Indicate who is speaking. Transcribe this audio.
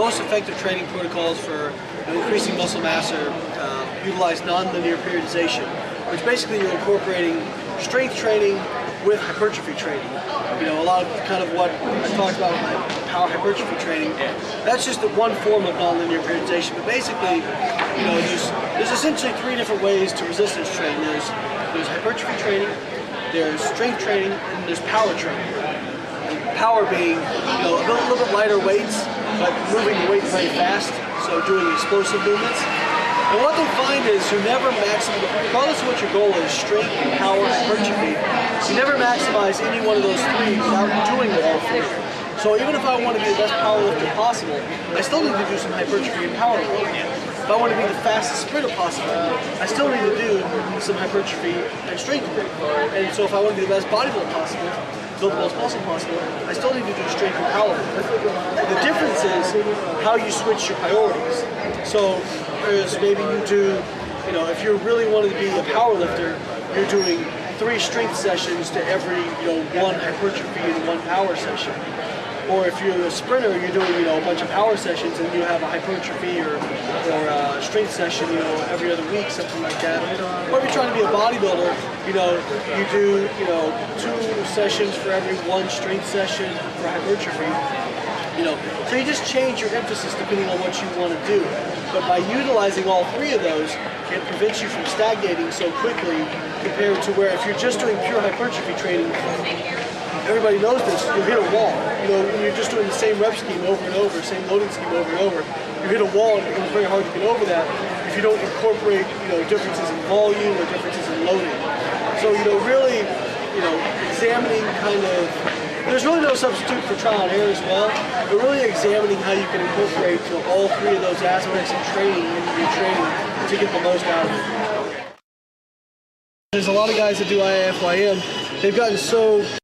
Speaker 1: most effective training protocols for increasing muscle mass utilize non-linear periodization, which basically you're incorporating strength training with hypertrophy training. A lot of kind of what I talked about with my power hypertrophy training. That's just one form of non-linear periodization. But basically, there's essentially three different ways to resistance train. There's hypertrophy training, there's strength training, and there's power training. Power being, a little bit lighter weights, but moving the weight very fast, so doing explosive movements. And what they find is you never maximize, regardless of what your goal is, strength, power, hypertrophy, you never maximize any one of those three without doing all three. So even if I want to be the best power lifter possible, I still need to do some hypertrophy and power work. If I want to be the fastest sprinter possible, I still need to do some hypertrophy and strength work. And so if I want to be the best bodybuilder possible, build the most muscle possible, I still need to do strength and power work. The difference is how you switch your priorities. So whereas maybe you do, if you really wanted to be a power lifter, you're doing 3 strength sessions to every, 1 hypertrophy and 1 power session. Or if you're a sprinter, you're doing, a bunch of power sessions and you have a hypertrophy or a strength session, every other week, something like that. Or if you're trying to be a bodybuilder, you do, 2 sessions for every 1 strength session for hypertrophy. So you just change your emphasis depending on what you want to do. But by utilizing all 3 of those, it prevents you from stagnating so quickly compared to where if you're just doing pure hypertrophy training, everybody knows this, you hit a wall. When you're just doing the same rep scheme over and over, same loading scheme over and over, you hit a wall and it becomes very hard to get over that if you don't incorporate, differences in volume or differences in loading. So, really, examining kind of, there's really no substitute for trial and error as well, but really examining how you can incorporate all 3 of those aspects of training into your training to get the most out of it. There's a lot of guys that do IIFYM, they've gotten so